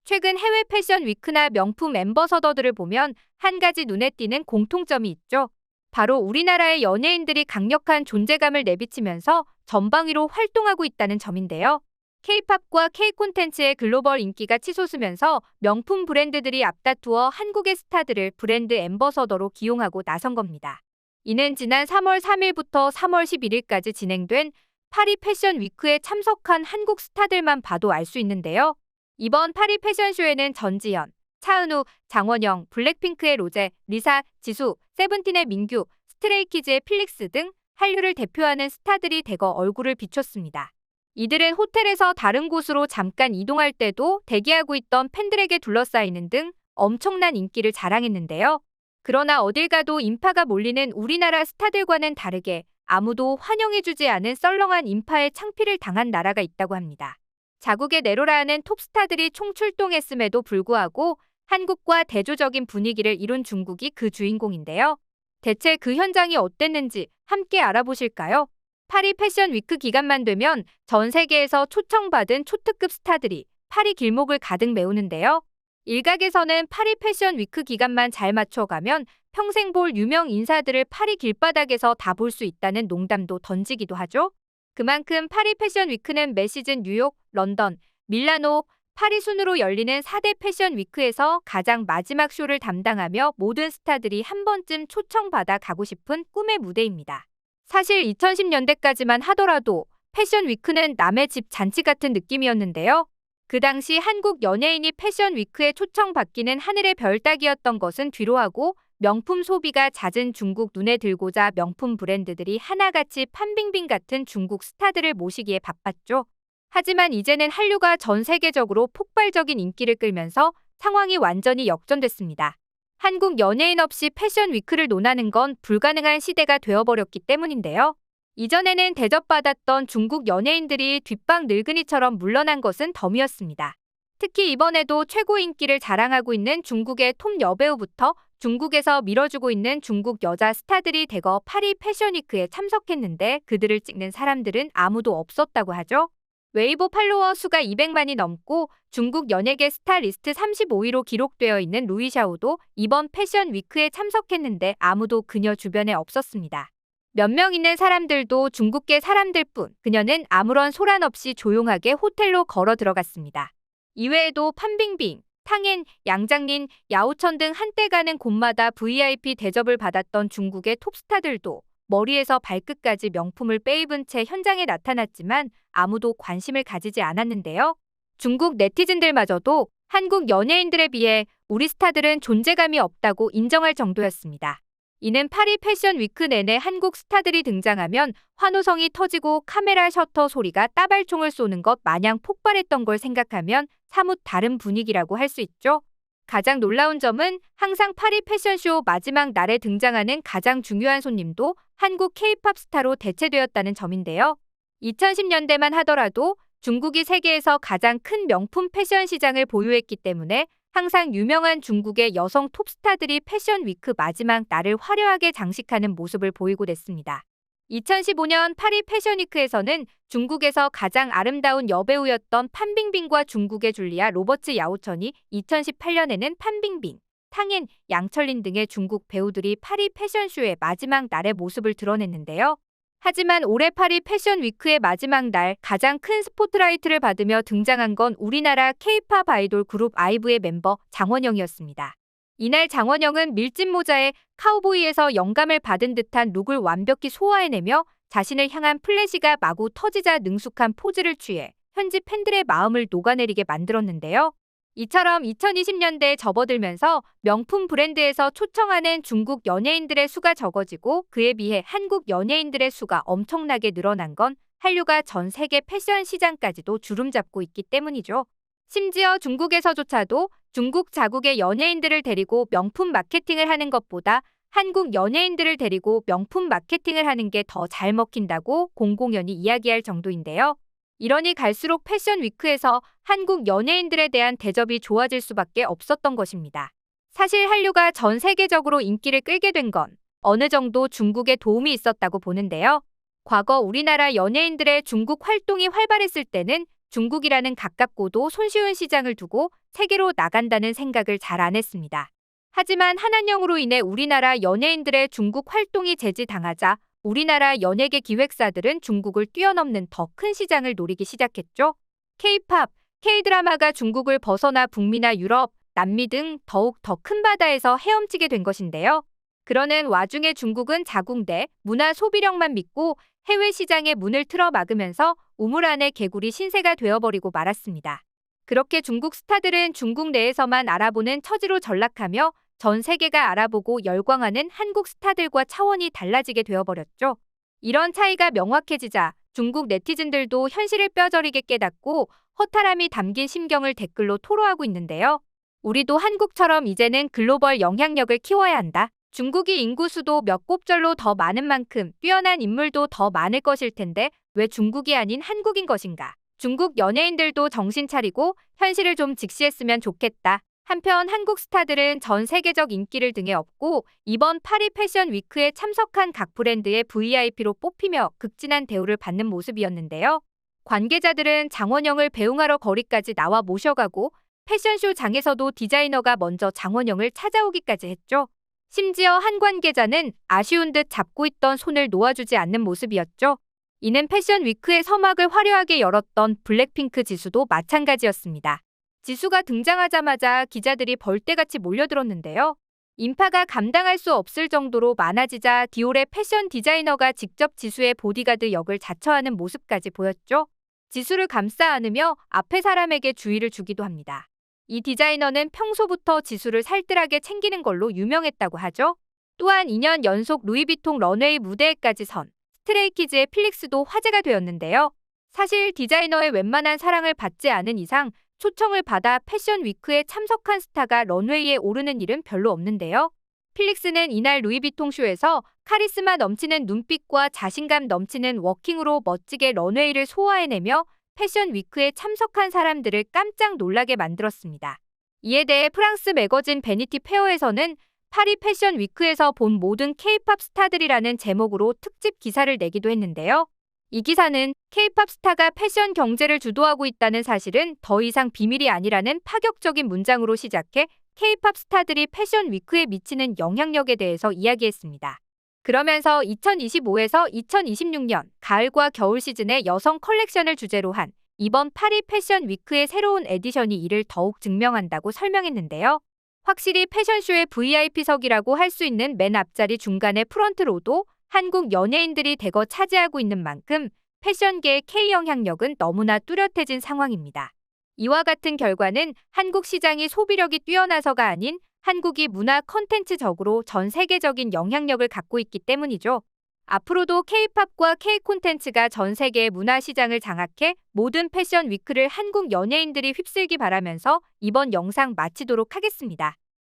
최근 해외 패션 위크나 명품 앰버서더들을 보면 한 가지 눈에 띄는 공통점이 있죠. 바로 우리나라의 연예인들이 강력한 존재감을 내비치면서 전방위로 활동하고 있다는 점인데요. K-팝과 K 콘텐츠의 글로벌 인기가 치솟으면서 명품 브랜드들이 앞다투어 한국의 스타들을 브랜드 앰버서더로 기용하고 나선 겁니다. 이는 지난 3월 3일부터 3월 11일까지 진행된 파리 패션 위크에 참석한 한국 스타들만 봐도 알 수 있는데요. 이번 파리 패션쇼에는 전지현, 차은우, 장원영, 블랙핑크의 로제, 리사, 지수, 세븐틴의 민규, 스트레이키즈의 필릭스 등 한류를 대표하는 스타들이 대거 얼굴을 비췄습니다. 이들은 호텔에서 다른 곳으로 잠깐 이동할 때도 대기하고 있던 팬들에게 둘러싸이는 등 엄청난 인기를 자랑했는데요. 그러나 어딜 가도 인파가 몰리는 우리나라 스타들과는 다르게 아무도 환영해주지 않은 썰렁한 인파에 창피를 당한 나라가 있다고 합니다. 자국의 내로라하는 톱스타들이 총출동했음에도 불구하고 한국과 대조적인 분위기를 이룬 중국이 그 주인공인데요. 대체 그 현장이 어땠는지 함께 알아보실까요? 파리 패션 위크 기간만 되면 전 세계에서 초청받은 초특급 스타들이 파리 길목을 가득 메우는데요. 일각에서는 파리 패션 위크 기간만 잘 맞춰가면 평생 볼 유명 인사들을 파리 길바닥에서 다 볼 수 있다는 농담도 던지기도 하죠. 그만큼 파리 패션 위크는 매 시즌 뉴욕, 런던, 밀라노, 파리 순으로 열리는 4대 패션 위크에서 가장 마지막 쇼를 담당하며 모든 스타들이 한 번쯤 초청받아 가고 싶은 꿈의 무대입니다. 사실 2010년대까지만 하더라도 패션 위크는 남의 집 잔치 같은 느낌이었는데요. 그 당시 한국 연예인이 패션 위크에 초청받기는 하늘의 별 따기였던 것은 뒤로하고 명품 소비가 잦은 중국 눈에 들고자 명품 브랜드들이 하나같이 판빙빙 같은 중국 스타들을 모시기에 바빴죠. 하지만 이제는 한류가 전 세계적으로 폭발적인 인기를 끌면서 상황이 완전히 역전됐습니다. 한국 연예인 없이 패션 위크를 논하는 건 불가능한 시대가 되어버렸기 때문인데요. 이전에는 대접받았던 중국 연예인들이 뒷방 늙은이처럼 물러난 것은 덤이었습니다. 특히 이번에도 최고 인기를 자랑하고 있는 중국의 톱 여배우부터 중국에서 밀어주고 있는 중국 여자 스타들이 대거 파리 패션위크에 참석했는데 그들을 찍는 사람들은 아무도 없었다고 하죠. 웨이보 팔로워 수가 200만이 넘고 중국 연예계 스타 리스트 35위로 기록되어 있는 루이샤오도 이번 패션위크에 참석했는데 아무도 그녀 주변에 없었습니다. 몇 명 있는 사람들도 중국계 사람들 뿐 그녀는 아무런 소란 없이 조용하게 호텔로 걸어 들어갔습니다. 이외에도 판빙빙, 탕엔, 양장린, 야오천 등 한때 가는 곳마다 VIP 대접을 받았던 중국의 톱스타들도 머리에서 발끝까지 명품을 빼입은 채 현장에 나타났지만 아무도 관심을 가지지 않았는데요. 중국 네티즌들마저도 한국 연예인들에 비해 우리 스타들은 존재감이 없다고 인정할 정도였습니다. 이는 파리 패션 위크 내내 한국 스타들이 등장하면 환호성이 터지고 카메라 셔터 소리가 따발총을 쏘는 것 마냥 폭발했던 걸 생각하면 사뭇 다른 분위기라고 할 수 있죠. 가장 놀라운 점은 항상 파리 패션쇼 마지막 날에 등장하는 가장 중요한 손님도 한국 K-팝 스타로 대체되었다는 점인데요. 2010년대만 하더라도 중국이 세계에서 가장 큰 명품 패션 시장을 보유했기 때문에 항상 유명한 중국의 여성 톱스타들이 패션 위크 마지막 날을 화려하게 장식하는 모습을 보이고 됐습니다. 2015년 파리 패션 위크에서는 중국에서 가장 아름다운 여배우였던 판빙빙과 중국의 줄리아 로버츠 야오천이 2018년에는 판빙빙, 탕엔, 양철린 등의 중국 배우들이 파리 패션쇼의 마지막 날의 모습을 드러냈는데요. 하지만 올해 파리 패션 위크의 마지막 날 가장 큰 스포트라이트를 받으며 등장한 건 우리나라 K-팝 아이돌 그룹 아이브의 멤버 장원영이었습니다. 이날 장원영은 밀짚 모자에 카우보이에서 영감을 받은 듯한 룩을 완벽히 소화해내며 자신을 향한 플래시가 마구 터지자 능숙한 포즈를 취해 현지 팬들의 마음을 녹아내리게 만들었는데요. 이처럼 2020년대에 접어들면서 명품 브랜드에서 초청하는 중국 연예인들의 수가 적어지고 그에 비해 한국 연예인들의 수가 엄청나게 늘어난 건 한류가 전 세계 패션 시장까지도 주름잡고 있기 때문이죠. 심지어 중국에서조차도 중국 자국의 연예인들을 데리고 명품 마케팅을 하는 것보다 한국 연예인들을 데리고 명품 마케팅을 하는 게 더 잘 먹힌다고 공공연히 이야기할 정도인데요. 이러니 갈수록 패션 위크에서 한국 연예인들에 대한 대접이 좋아질 수밖에 없었던 것입니다. 사실 한류가 전 세계적으로 인기를 끌게 된 건 어느 정도 중국의 도움이 있었다고 보는데요. 과거 우리나라 연예인들의 중국 활동이 활발했을 때는 중국이라는 가깝고도 손쉬운 시장을 두고 세계로 나간다는 생각을 잘 안 했습니다. 하지만 한한령으로 인해 우리나라 연예인들의 중국 활동이 제지당하자 우리나라 연예계 기획사들은 중국을 뛰어넘는 더 큰 시장을 노리기 시작했죠. K-팝, K-드라마가 중국을 벗어나 북미나 유럽, 남미 등 더욱 더 큰 바다에서 헤엄치게 된 것인데요. 그러는 와중에 중국은 자궁대, 문화 소비력만 믿고 해외 시장의 문을 틀어 막으면서 우물 안의 개구리 신세가 되어버리고 말았습니다. 그렇게 중국 스타들은 중국 내에서만 알아보는 처지로 전락하며 전 세계가 알아보고 열광하는 한국 스타들과 차원이 달라지게 되어버렸죠. 이런 차이가 명확해지자 중국 네티즌들도 현실을 뼈저리게 깨닫고 허탈함이 담긴 심경을 댓글로 토로하고 있는데요. 우리도 한국처럼 이제는 글로벌 영향력을 키워야 한다. 중국이 인구수도 몇 곱절로 더 많은 만큼 뛰어난 인물도 더 많을 것일 텐데 왜 중국이 아닌 한국인 것인가? 중국 연예인들도 정신 차리고 현실을 좀 직시했으면 좋겠다. 한편 한국 스타들은 전 세계적 인기를 등에 업고 이번 파리 패션 위크에 참석한 각 브랜드의 VIP로 뽑히며 극진한 대우를 받는 모습이었는데요. 관계자들은 장원영을 배웅하러 거리까지 나와 모셔가고 패션쇼 장에서도 디자이너가 먼저 장원영을 찾아오기까지 했죠. 심지어 한 관계자는 아쉬운 듯 잡고 있던 손을 놓아주지 않는 모습이었죠. 이는 패션 위크의 서막을 화려하게 열었던 블랙핑크 지수도 마찬가지였습니다. 지수가 등장하자마자 기자들이 벌떼같이 몰려들었는데요. 인파가 감당할 수 없을 정도로 많아지자 디올의 패션 디자이너가 직접 지수의 보디가드 역을 자처하는 모습까지 보였죠. 지수를 감싸 안으며 앞에 사람에게 주의를 주기도 합니다. 이 디자이너는 평소부터 지수를 살뜰하게 챙기는 걸로 유명했다고 하죠. 또한 2년 연속 루이비통 런웨이 무대에까지 선 스트레이키즈의 필릭스도 화제가 되었는데요. 사실 디자이너의 웬만한 사랑을 받지 않은 이상 초청을 받아 패션 위크에 참석한 스타가 런웨이에 오르는 일은 별로 없는데요. 필릭스는 이날 루이비통 쇼에서 카리스마 넘치는 눈빛과 자신감 넘치는 워킹으로 멋지게 런웨이를 소화해내며 패션 위크에 참석한 사람들을 깜짝 놀라게 만들었습니다. 이에 대해 프랑스 매거진 베니티 페어에서는 파리 패션 위크에서 본 모든 K-팝 스타들이라는 제목으로 특집 기사를 내기도 했는데요. 이 기사는 K-팝 스타가 패션 경제를 주도하고 있다는 사실은 더 이상 비밀이 아니라는 파격적인 문장으로 시작해 K-팝 스타들이 패션 위크에 미치는 영향력에 대해서 이야기했습니다. 그러면서 2025에서 2026년 가을과 겨울 시즌의 여성 컬렉션을 주제로 한 이번 파리 패션 위크의 새로운 에디션이 이를 더욱 증명한다고 설명했는데요. 확실히 패션쇼의 VIP석이라고 할 수 있는 맨 앞자리 중간의 프런트로도 한국 연예인들이 대거 차지하고 있는 만큼 패션계의 K 영향력은 너무나 뚜렷해진 상황입니다. 이와 같은 결과는 한국 시장이 소비력이 뛰어나서가 아닌 한국이 문화 콘텐츠적으로 전 세계적인 영향력을 갖고 있기 때문이죠. 앞으로도 K-팝과 K-콘텐츠가 전 세계의 문화 시장을 장악해 모든 패션 위크를 한국 연예인들이 휩쓸기 바라면서 이번 영상 마치도록 하겠습니다.